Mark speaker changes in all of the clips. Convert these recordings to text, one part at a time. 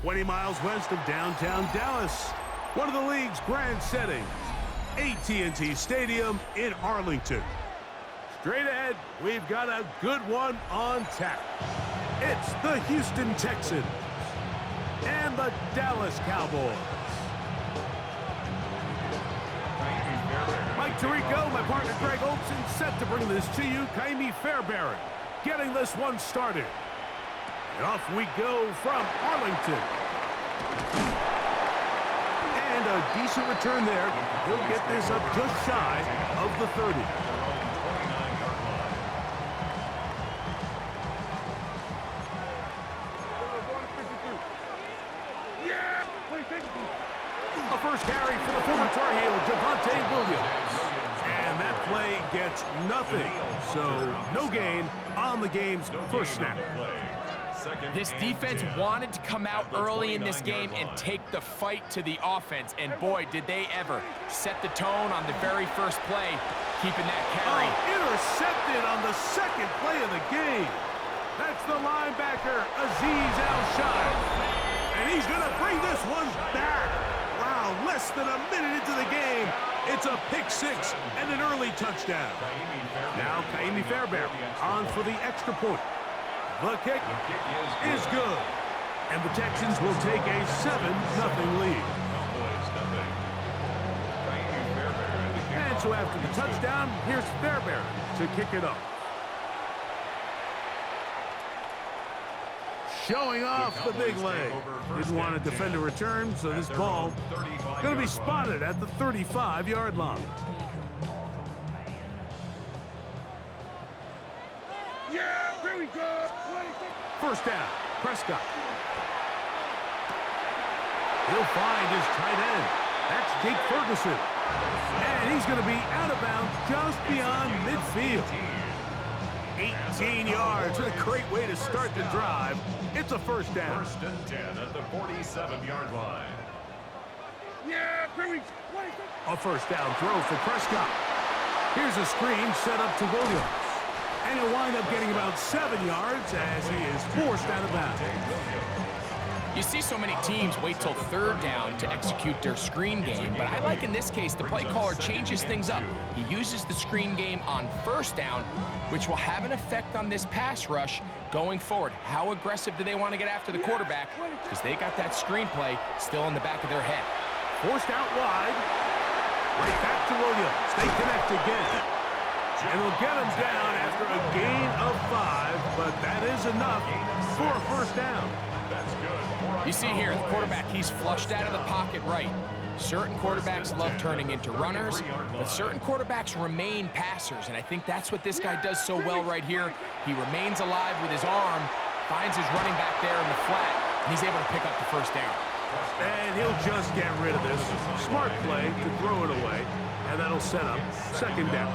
Speaker 1: 20 miles west of downtown Dallas, one of the league's grand settings, AT&T Stadium in Arlington. Straight ahead, we've got a good one on tap. It's the Houston Texans and the Dallas Cowboys. Mike Tirico, my partner Greg Olson, set to bring this to you. Ka'imi Fairbairn getting this one started. And off we go from Arlington. And a decent return there. He'll get this up just shy of the 30. A first carry for the former Tar Heel, Javonte Williams. And that play gets nothing. So no gain on the game's first snap.
Speaker 2: This defense wanted to come out early in this game and take the fight to the offense. And boy, did they ever set the tone on the very first play, keeping that carry.
Speaker 1: Intercepted on the second play of the game. That's the linebacker, Azeez Al-Shaath. And he's going to bring this one back. Wow, less than a minute into the game. It's a pick six and an early touchdown. Now Ka'imi Fairbairn on for the extra point. The kick is good. And the Texans will take a 7-0 lead. And so after the touchdown, here's Fairbairn to kick it up. Showing off the big leg. Didn't want to defend a return, so this ball going to be spotted at the 35-yard line. Yeah, here we go. First down, Prescott. He'll find his tight end. That's Jake Ferguson. And he's going to be out of bounds just beyond midfield. 18 yards. What a great way to start the drive. It's a first down.
Speaker 3: First and 10 at the 47-yard line.
Speaker 1: Yeah, a first down throw for Prescott. Here's a screen set up to Williams. And he'll wind up getting about 7 yards as he is forced out of bounds.
Speaker 2: You see so many teams wait till third down to execute their screen game, but I like in this case the play caller changes things up. He uses the screen game on first down, which will have an effect on this pass rush going forward. How aggressive do they want to get after the quarterback? Because they got that screen play still in the back of their head.
Speaker 1: Forced out wide. Right back to Williams. They connect again. And we'll get him down after a gain of 5, but that is enough for a first down.
Speaker 3: That's good.
Speaker 2: You see here, the quarterback, he's flushed out of the pocket right. Certain quarterbacks love turning into runners, but certain quarterbacks remain passers, and I think that's what this guy does so well right here. He remains alive with his arm, finds his running back there in the flat, and he's able to pick up the first down.
Speaker 1: And he'll just get rid of this. Smart play to throw it away, and that'll set up second down.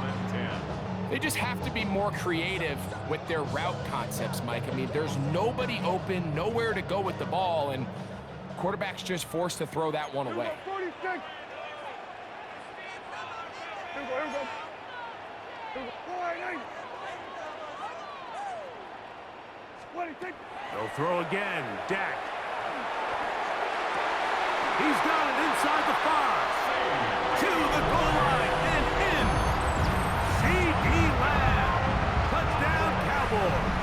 Speaker 2: They just have to be more creative with their route concepts, Mike. I mean, there's nobody open, nowhere to go with the ball, and quarterback's just forced to throw that one away.
Speaker 1: They'll throw again. Dak. He's got it inside the 5. To the goal line and in. C.D. Lamb. Touchdown, Cowboys.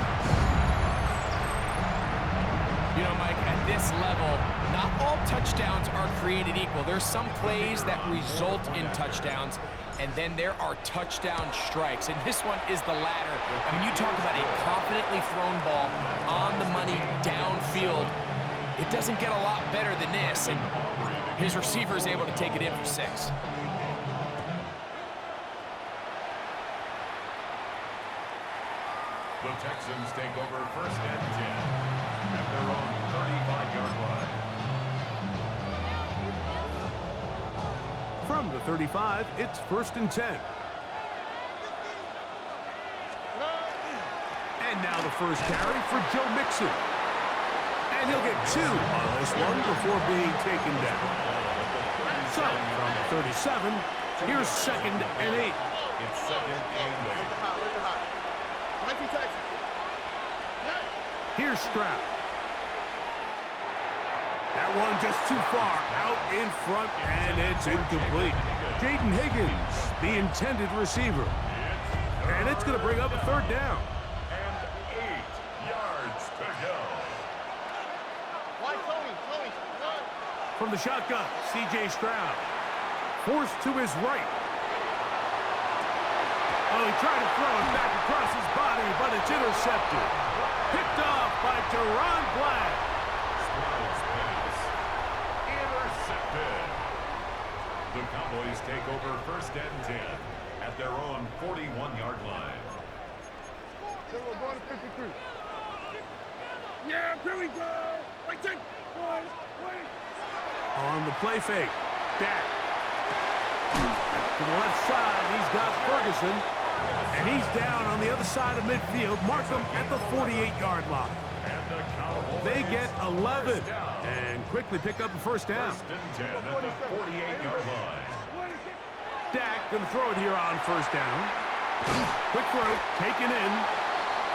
Speaker 2: You know, Mike, at this level, not all touchdowns are created equal. There's some plays that result in touchdowns, and then there are touchdown strikes, and this one is the latter. I mean, you talk about a confidently thrown ball on the money downfield. It doesn't get a lot better than this, and his receiver is able to take it in for 6.
Speaker 3: The Texans take over first and 10 at their own 35-yard line.
Speaker 1: From the 35, it's first and 10. And now the first carry for Joe Mixon. And he'll get 2 on this one before being taken down. So, from the 37, here's second and 8.
Speaker 3: It's second and 8.
Speaker 1: Here's Stroud. That one just too far out in front, and it's incomplete. Jaden Higgins, the intended receiver. And it's going to bring up a third down.
Speaker 3: And 8 yards to go.
Speaker 1: From the shotgun, C.J. Stroud. Forced to his right. Oh, he tried to throw it back across his body, but it's intercepted. Picked off by Deron Black.
Speaker 3: Sprouse pass. Intercepted. The Cowboys take over first and 10 at their own 41-yard line.
Speaker 1: Yeah, here we go. On the play fake. Dak. To the left side, he's got Ferguson. And he's down on the other side of midfield. Mark him at the 48-yard line.
Speaker 3: And the Cowboys
Speaker 1: They get 11 and quickly pick up the first down.
Speaker 3: first and 10 at the 48-yard line.
Speaker 1: Dak going to throw it here on first down. Quick throw, taken in.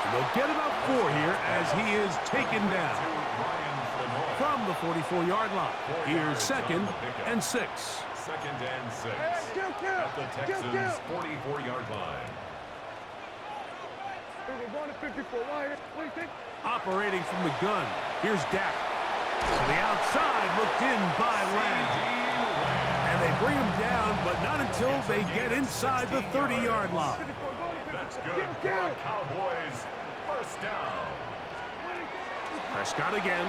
Speaker 1: And they'll get about 4 here as he is taken down
Speaker 3: Ryan Flanor.
Speaker 1: from the 44-yard line. Here's second and 6.
Speaker 3: Second and 6 at the Texans' 44-yard line.
Speaker 1: Operating from the gun. Here's Dak. To the outside, looked in by Lamb. And they bring him down, but not until they get inside the 30-yard line.
Speaker 3: That's good for the Cowboys. First down.
Speaker 1: Prescott again.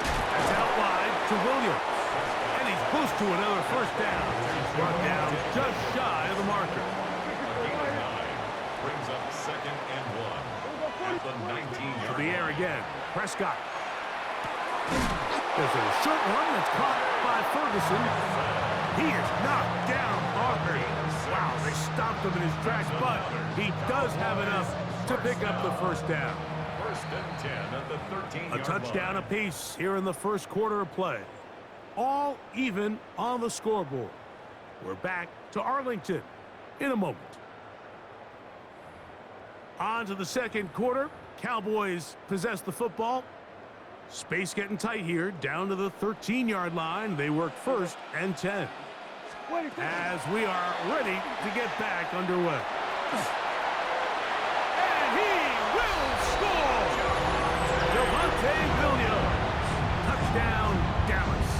Speaker 1: That's out wide to Williams. And he's close to another first down. He's brought down just shy of the marker.
Speaker 3: A gain of 9 brings up second and 1 at the 19-yard
Speaker 1: To the air
Speaker 3: line.
Speaker 1: again. Prescott. There's a short one that's caught by Ferguson. He is knocked down hard. Wow, they stopped him in his tracks, but he does have enough to pick up the first down.
Speaker 3: First and 10 at the 13-yard
Speaker 1: A touchdown
Speaker 3: line.
Speaker 1: apiece here in the first quarter of play. All even on the scoreboard. We're back to Arlington in a moment. On to the second quarter. Cowboys possess the football. Space getting tight here, down to the 13-yard line. They work first and 10. As we are ready to get back underway. And he will score! Javonte Williams. Touchdown, Dallas.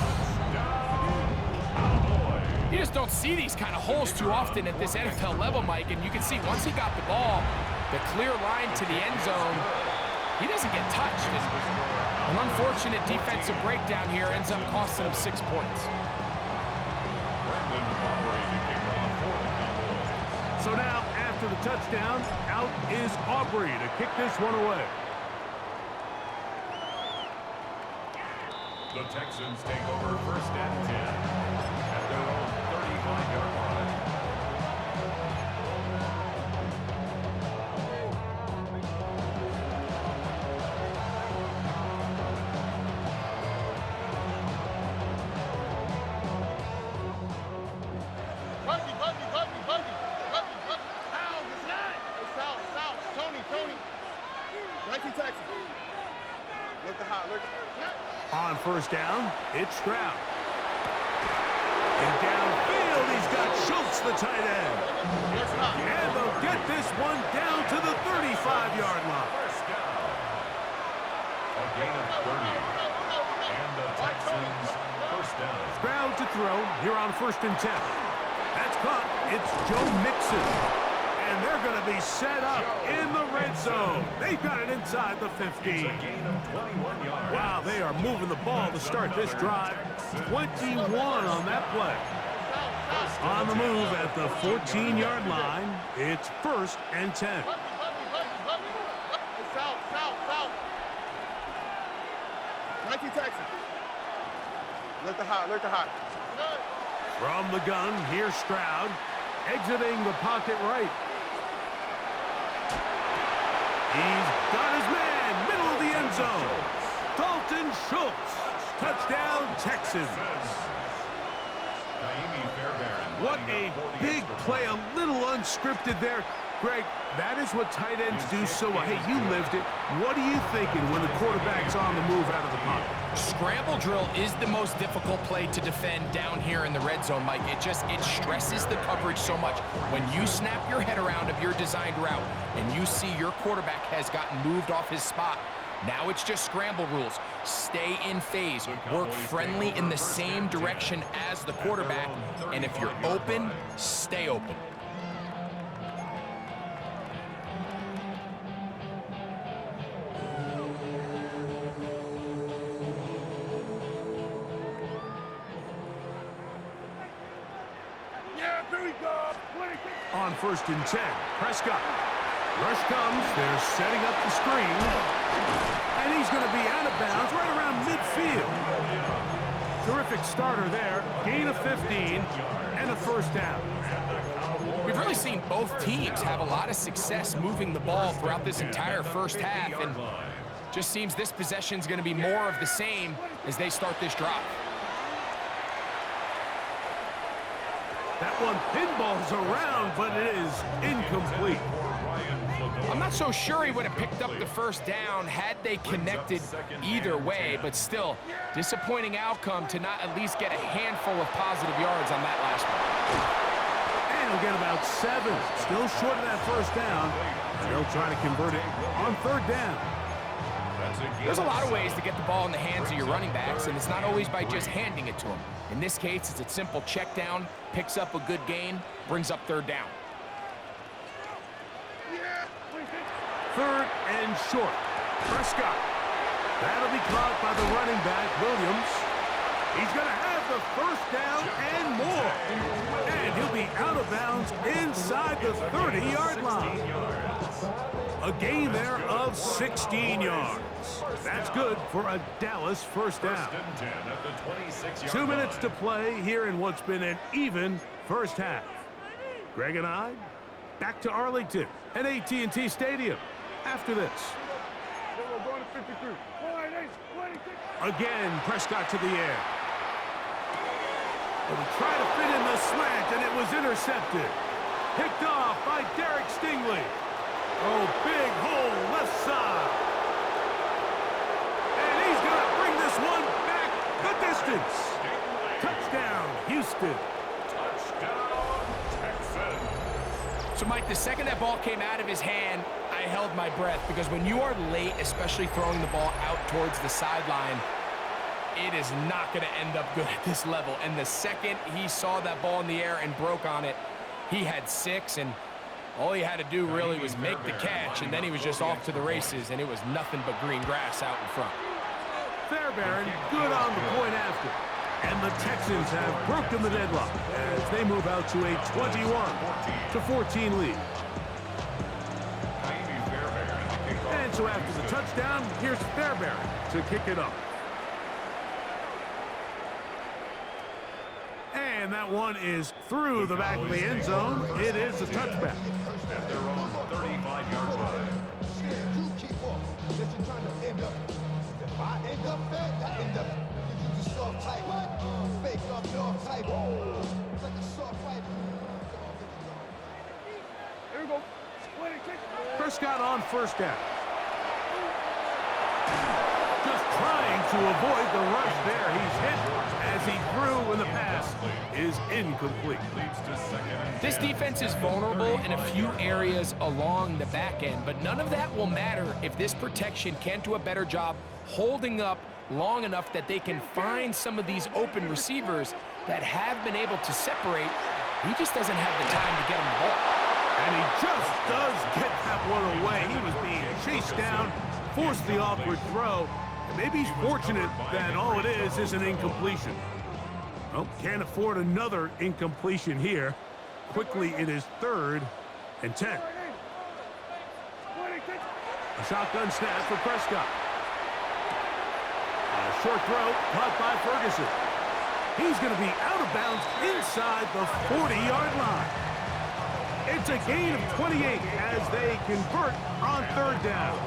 Speaker 2: You just don't see these kind of holes too often at this NFL level, Mike, and you can see once he got the ball, the clear line to the end zone, he doesn't get touched. An unfortunate defensive breakdown here ends up costing him 6 points.
Speaker 3: Brandon Aubrey to kick off for the Cowboys.
Speaker 1: So now, after the touchdown, out is Aubrey to kick this one away.
Speaker 3: The Texans take over first and 10 at their own 35-yard line.
Speaker 1: On first down, it's Stroud. And downfield, he's got Schultz, the tight end. And they'll get this one down to the 35-yard line.
Speaker 3: First down. A gain of 30. And the Texans first down.
Speaker 1: Stroud to throw here on first and 10. That's caught. It's Joe Mixon. And they're going to be set up in the red zone. They've got it inside the 15.
Speaker 3: It's a gain of 21 yards.
Speaker 1: Wow, they are moving the ball to start this drive. 21 on that play. On the move at the 14-yard line, it's first and 10.
Speaker 4: Look hot.
Speaker 1: From the gun, here's Stroud, exiting the pocket right. He's got his man, middle of the end zone. Dalton Schultz, touchdown Texans.
Speaker 3: Naimi Fairbairn.
Speaker 1: What a big play, a little unscripted there. Greg, that is what tight ends do so well. Hey, you lived it. What are you thinking when the quarterback's on the move out of the pocket?
Speaker 2: Scramble drill is the most difficult play to defend down here in the red zone, Mike. It stresses the coverage so much. When you snap your head around of your designed route and you see your quarterback has gotten moved off his spot, now it's just scramble rules. Stay in phase, work friendly in the same direction as the quarterback, and if you're open, stay open.
Speaker 1: On 1st and 10, Prescott. Rush comes, they're setting up the screen. And he's going to be out of bounds right around midfield. Terrific starter there. Gain of 15 and a first down.
Speaker 2: We've really seen both teams have a lot of success moving the ball throughout this entire first half. And just seems this possession is going to be more of the same as they start this drive.
Speaker 1: That one pinballs around, but it is incomplete.
Speaker 2: I'm not so sure he would have picked up the first down had they connected either way, but still, disappointing outcome to not at least get a handful of positive yards on that last one.
Speaker 1: And he'll get about 7. Still short of that first down. They'll try to convert it on 3rd down.
Speaker 2: There's a lot of ways to get the ball in the hands of your running backs, and it's not always by just handing it to them. In this case, it's a simple check down, picks up a good gain, brings up 3rd down.
Speaker 1: 3rd and short. Prescott. That'll be caught by the running back, Williams. He's going to have the first down and more. And he'll be out of bounds inside the 30-yard line. A gain there of 16 yards. That's good for a Dallas first down. 2 minutes to play here in what's been an even first half. Greg and I, back to Arlington at AT&T Stadium after this. Again, Prescott to the air. And he tried to fit in the slant, and it was intercepted. Picked off by Derek Stingley. Oh, big hole left side. And he's going to bring this one back the distance. Touchdown, Houston.
Speaker 3: Touchdown, Texans.
Speaker 2: So, Mike, the second that ball came out of his hand, I held my breath, because when you are late, especially throwing the ball out towards the sideline, it is not going to end up good at this level. And the second he saw that ball in the air and broke on it, he had 6, and all he had to do really was make the catch, and then he was just off to the races, and it was nothing but green grass out in front.
Speaker 1: Fairbairn good on the point after. And the Texans have broken the deadlock as they move out to a 21-14 lead. And so after the touchdown, here's Fairbairn to kick it up. And that one is through the back of the end zone. It is a touchback.
Speaker 3: At their own 35-yard line.
Speaker 4: You keep up. That you're trying to end up. If I end up bad, I end up. You just soft type. Fake up your type. It's like a soft fight.
Speaker 1: Here we go. Prescott on first down. Just trying to avoid the rush there. He's hit as he threw when the pass is incomplete.
Speaker 2: This defense is vulnerable in a few areas along the back end, but none of that will matter if this protection can't do a better job holding up long enough that they can find some of these open receivers that have been able to separate. He just doesn't have the time to get them the ball.
Speaker 1: And he just does get that one away. He was being chased down, forced the awkward throw. And maybe he's fortunate that all it is an incompletion. Well, can't afford another incompletion here. Quickly, it is 3rd and 10. A shotgun snap for Prescott. A short throw caught by Ferguson. He's going to be out of bounds inside the 40-yard line. It's a gain of 28 as they convert on 3rd down.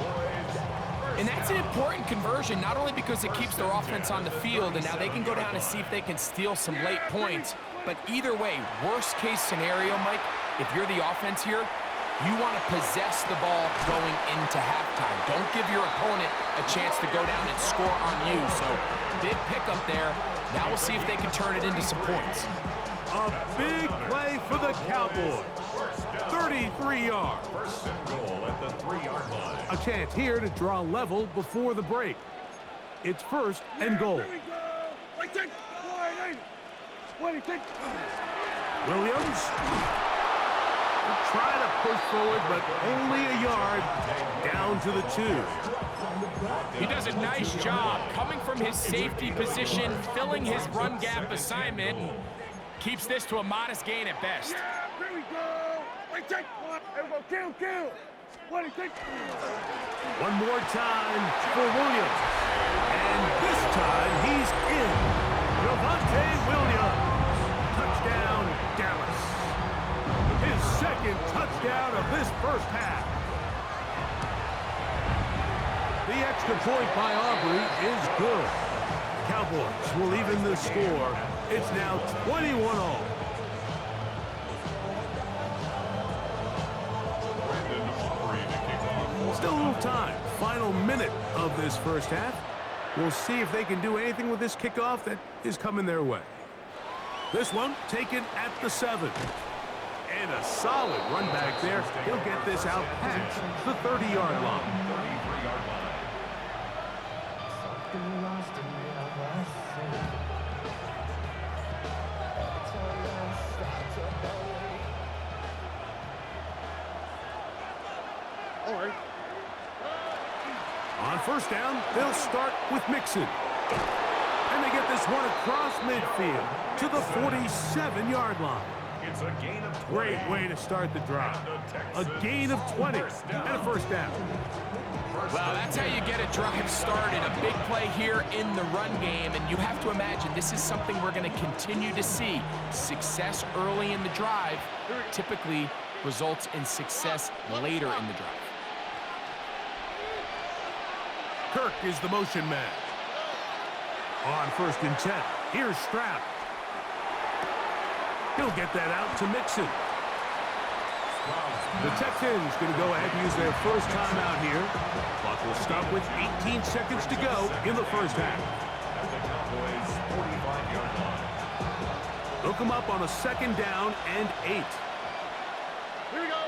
Speaker 2: And that's an important conversion, not only because it keeps their offense on the field, and now they can go down and see if they can steal some late points, but either way, worst case scenario, Mike, if you're the offense here, You want to possess the ball going into halftime. Don't give your opponent a chance to go down and score on you. So big pickup there. Now we'll see if they can turn it into some points.
Speaker 1: A big play for the Cowboys. 33 yards.
Speaker 3: First and goal at the 3-yard line.
Speaker 1: A chance here to draw level before the break. It's first and goal. Williams will try to push forward, but only a yard down to the 2.
Speaker 2: He does a nice job coming from his safety position, filling his run gap assignment, and keeps this to a modest gain at best.
Speaker 1: One more time for Williams. And this time he's in. Javonte Williams. Touchdown, Dallas. His second touchdown of this first half. The extra point by Aubrey is good. Cowboys will even the score. It's now 21-all. Still a little time. Final minute of this first half. We'll see if they can do anything with this kickoff that is coming their way. This one taken at the 7. And a solid run back there. He'll get this out past the 30-yard line.
Speaker 3: 33-yard line.
Speaker 1: On first down, they'll start with Mixon. And they get this one across midfield to the 47-yard line.
Speaker 3: It's a gain of 20.
Speaker 1: Great way to start the drive. A gain of 20 and a first down.
Speaker 2: Well, that's how you get a drive started. A big play here in the run game, and you have to imagine this is something we're going to continue to see. Success early in the drive typically results in success later in the drive.
Speaker 1: Kirk is the motion man. On first and 10, here's Stroud. He'll get that out to Mixon. The Texans going to go ahead and use their first timeout here. Clock will stop with 18 seconds to go in the first half.
Speaker 3: At the Cowboys' 45-yard line.
Speaker 1: They'll come up on a second down and 8.
Speaker 5: Here we go.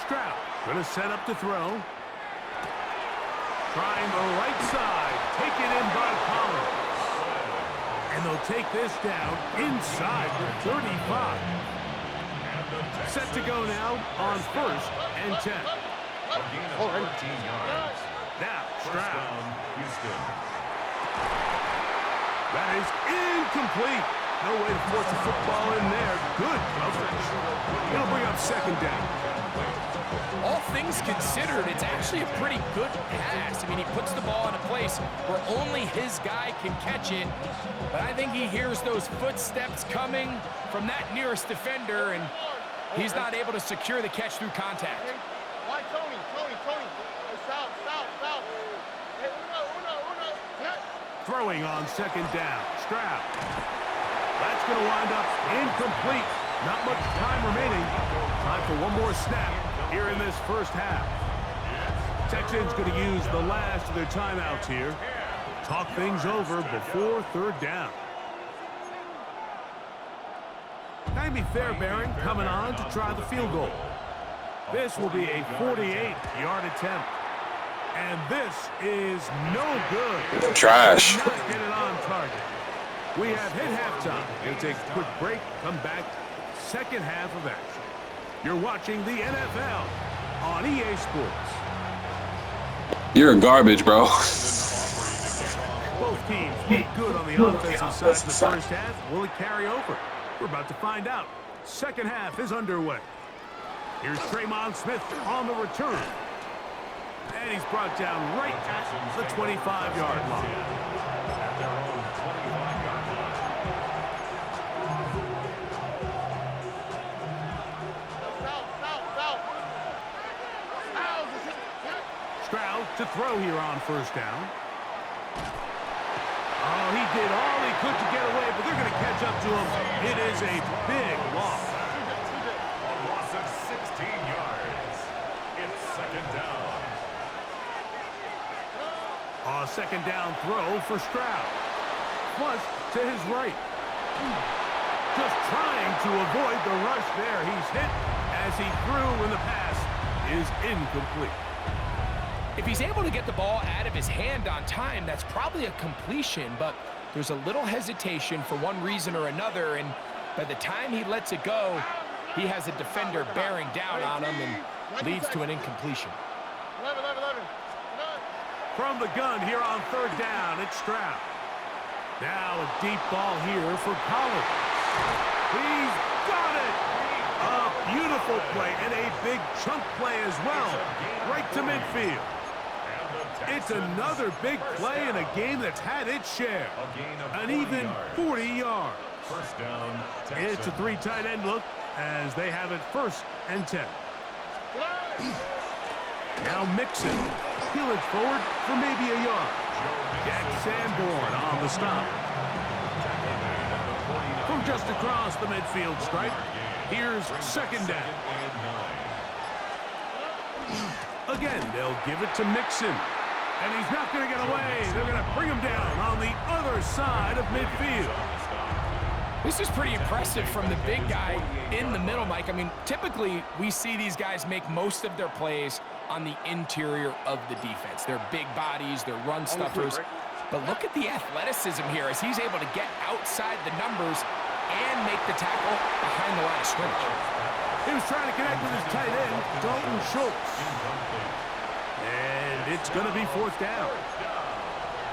Speaker 1: Stroud going to set up to throw. Trying the right side. Taken in by Collins. And they'll take this down inside the 35. Set to go now on first and 10.
Speaker 3: A gain of 13 yards.
Speaker 1: Now,
Speaker 3: First
Speaker 1: Stroud.
Speaker 3: down, Houston.
Speaker 1: That is incomplete. No way to force the football in there. Good coverage. It'll bring up second down.
Speaker 2: All things considered, it's actually a pretty good pass. I mean, he puts the ball in a place where only his guy can catch it. But I think he hears those footsteps coming from that nearest defender, and he's not able to secure the catch through contact.
Speaker 5: Why, Tony? South. Hey, uno.
Speaker 1: Throwing on second down. Stroud. That's going to wind up incomplete. Not much time remaining. Time for one more snap here in this first half. Texans going to use the last of their timeouts here. Talk things over before third down. Jamie Fairbairn coming on to try the field goal. This will be a 48-yard attempt. And this is no good.
Speaker 6: Trash.
Speaker 1: Not get it on target. We have hit halftime. We'll take a quick break. Come back. Second half of action. You're watching the NFL on EA Sports.
Speaker 6: You're garbage, bro.
Speaker 1: Both teams look good on the offensive side of the first half. Will it carry over? We're about to find out. Second half is underway. Here's Traymon Smith on the return. And he's brought down right at the 25-yard line.
Speaker 3: At their own 25-yard line.
Speaker 1: Stroud to throw here on first down. Oh, he did all he could to get away, but they're going to catch up to him. It is a big loss.
Speaker 3: A loss of 16
Speaker 1: second down throw for Stroud. Plus to his right. Just trying to avoid the rush there. He's hit as he threw when the pass is incomplete.
Speaker 2: If he's able to get the ball out of his hand on time, that's probably a completion, but there's a little hesitation for one reason or another, and by the time he lets it go, he has a defender bearing down on him and leads to an incompletion.
Speaker 5: 11.
Speaker 1: From the gun here on third down, it's Stroud. Now a deep ball here for Collins. He's got it! A beautiful play and a big chunk play as well, right to midfield. It's another big play in a game that's had its share. An even 40 yards.
Speaker 3: First down,
Speaker 1: It's a three tight end look as they have it 1st and 10. Now Mixon. He'll forward for maybe a yard. Jack Sanborn on the stop. From just across the midfield stripe, here's second down. Again, they'll give it to Mixon. And he's not going to get away. They're going to bring him down on the other side of midfield.
Speaker 2: This is pretty impressive from the big guy in the middle, Mike. I mean, typically we see these guys make most of their plays on the interior of the defense. They're big bodies, they're run stuffers. But look at the athleticism here as he's able to get outside the numbers and make the tackle behind the line of scrimmage.
Speaker 1: He was trying to connect with his tight end, Dalton Schultz. And it's going to be 4th down.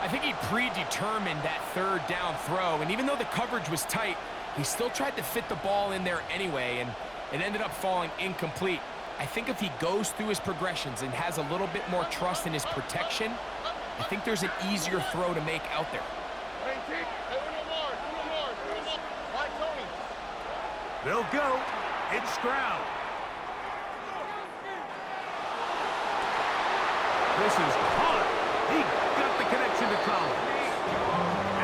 Speaker 2: I think he predetermined that third down throw, and even though the coverage was tight, he still tried to fit the ball in there anyway, and it ended up falling incomplete. I think if he goes through his progressions and has a little bit more trust in his protection, I think there's an easier throw to make out there.
Speaker 1: They'll go. It's Stroud. This is caught. He got the connection to Collins.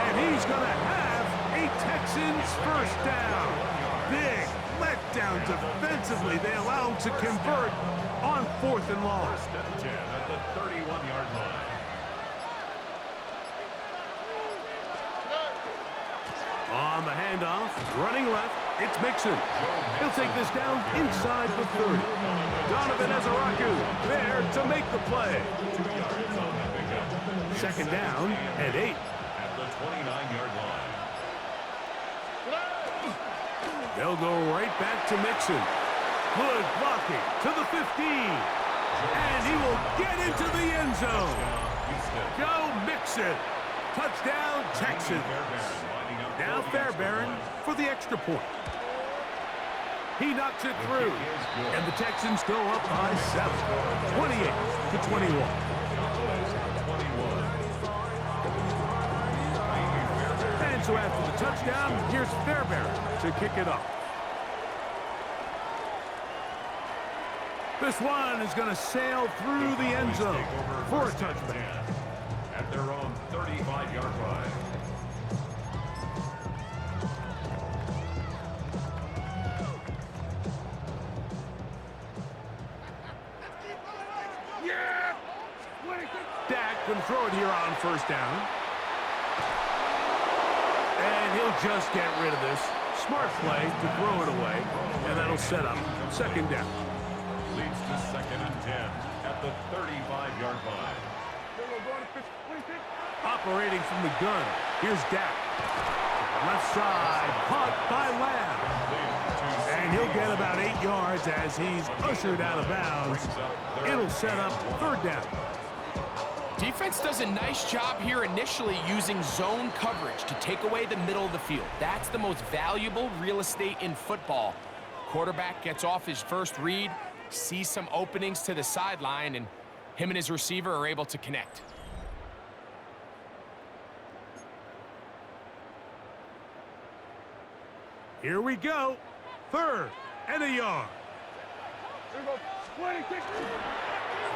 Speaker 1: And he's going to have a Texans first down. Big letdown defensively. They allow him to convert on 4th and long.
Speaker 3: First and 10 at the 31-yard line.
Speaker 1: On the handoff, running left, it's Mixon. He'll take this down inside the 30. Donovan Ezeraku there to make the play.
Speaker 3: 2 yards on the pickup.
Speaker 1: Second down and 8.
Speaker 3: At the 29-yard line.
Speaker 1: They'll go right back to Mixon. Good blocking to the 15. And he will get into the end zone. Joe Mixon. Touchdown, Texans. Now Fairbairn for the extra point. He knocks it through. And the Texans go up by 7. 28-21. And so after the touchdown, here's Fairbairn to kick it off. This one is going to sail through the end zone for a touchdown.
Speaker 3: At their own 35-yard line.
Speaker 1: Dak can throw it here on first down. And he'll just get rid of this. Smart play to throw it away. And that'll set up second down.
Speaker 3: Leads to 2nd and 10 at the 35-yard line.
Speaker 1: Operating from the gun. Here's Dak. Left side, caught by Lamb. And he'll get about 8 yards as he's ushered out of bounds. It'll set up third down.
Speaker 2: Defense does a nice job here initially using zone coverage to take away the middle of the field. That's the most valuable real estate in football. Quarterback gets off his first read, sees some openings to the sideline, and him and his receiver are able to connect.
Speaker 1: Here we go. 3rd and a yard.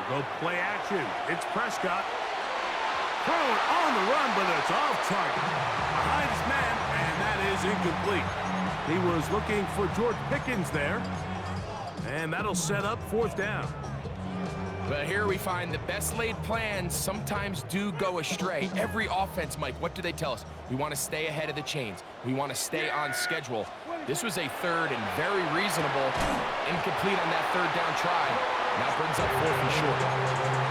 Speaker 1: Go play action. It's Prescott. Throw it on the run, but it's off target. Behind his man, and that is incomplete. He was looking for George Pickens there. And that'll set up 4th down.
Speaker 2: But here we find the best laid plans sometimes do go astray. Every offense, Mike, what do they tell us? We want to stay ahead of the chains. We want to stay on schedule. This was a third and very reasonable, incomplete on that third down try. Now brings up 4th and short.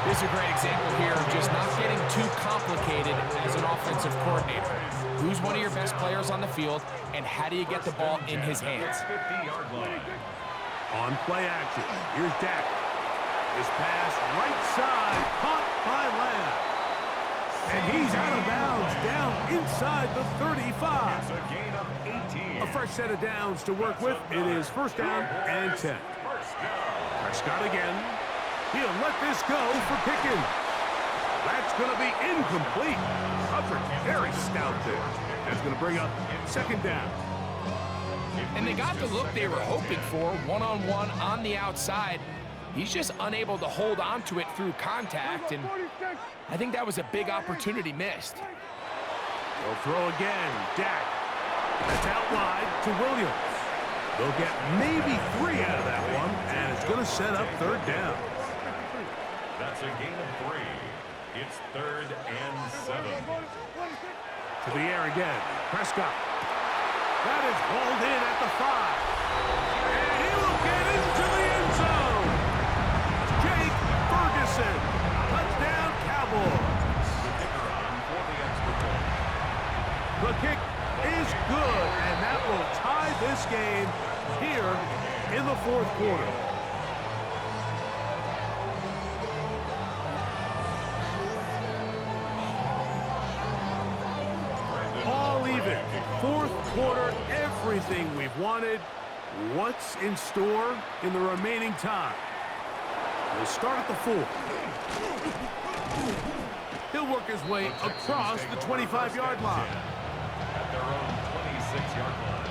Speaker 2: This is a great example here of just not getting too complicated as an offensive coordinator. Who's one of your best players on the field, and how do you get the ball in his hands?
Speaker 3: 50-yard line.
Speaker 1: On play action, here's Dak. His pass right side, caught by Lamb. And he's out of bounds, down inside the 35.
Speaker 3: It's a gain of 18.
Speaker 1: A fresh set of downs to work with. It is 1st down and 10.
Speaker 3: First down.
Speaker 1: Prescott again. He'll let this go for Pickens. That's going to be incomplete. Coverage very stout there. That's going to bring up 2nd down.
Speaker 2: And they got the look they were hoping for, one-on-one on the outside. He's just unable to hold on to it through contact, and I think that was a big opportunity missed.
Speaker 1: They'll throw again. Dak. That's out wide to Williams. They'll get maybe 3 out of that one, and it's going to set up 3rd down.
Speaker 3: That's a gain of 3. It's 3rd and 7.
Speaker 1: To the air again. Prescott. That is hauled in at the 5. And he will get into the end zone. Jake Ferguson. Touchdown, Cowboys.
Speaker 3: The kicker on for the extra point.
Speaker 1: The kick is good, and that will tie this game here in the 4th quarter. All even. 4th quarter, everything we've wanted. What's in store in the remaining time? We'll start at the 4. He'll work his way across the 25-yard line.
Speaker 3: At their own 26-yard line.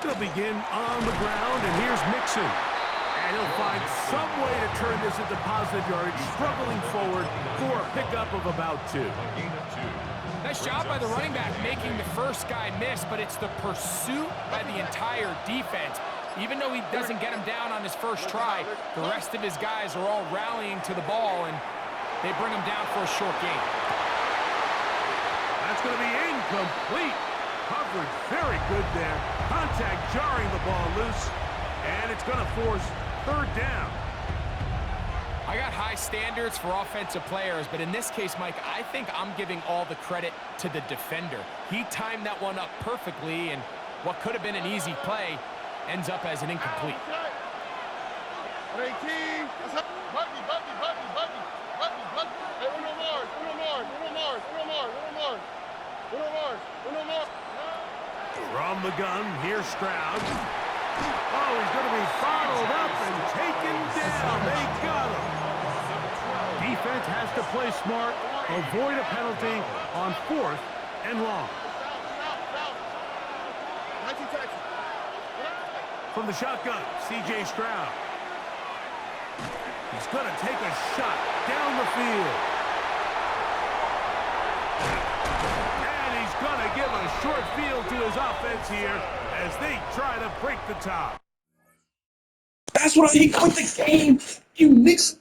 Speaker 1: They'll begin on the ground, and here's Mixon. And he'll find some way to turn this into positive yardage, struggling forward for a pickup of about 2.
Speaker 3: A gain of 2.
Speaker 2: Nice job by the running back making the first guy miss, but it's the pursuit by the entire defense. Even though he doesn't get him down on his first try, the rest of his guys are all rallying to the ball, and they bring him down for a short gain.
Speaker 1: That's going to be incomplete. Coverage very good there. Contact jarring the ball loose, and it's going to force 3rd down.
Speaker 2: I got high standards for offensive players, but in this case, Mike, I think I'm giving all the credit to the defender. He timed that one up perfectly, and what could have been an easy play ends up as an incomplete.
Speaker 5: 18. Button. Hey, Uno Mars.
Speaker 1: From the gun, here's Stroud. Oh, he's going to be bottled up and taken down. They got him. Defense has to play smart, avoid a penalty on 4th and long. From the shotgun, C.J. Stroud. He's going to take a shot down the field. And he's going to give a short field to his offense here as they try to break the top.
Speaker 6: That's what he quit the game. You niggas.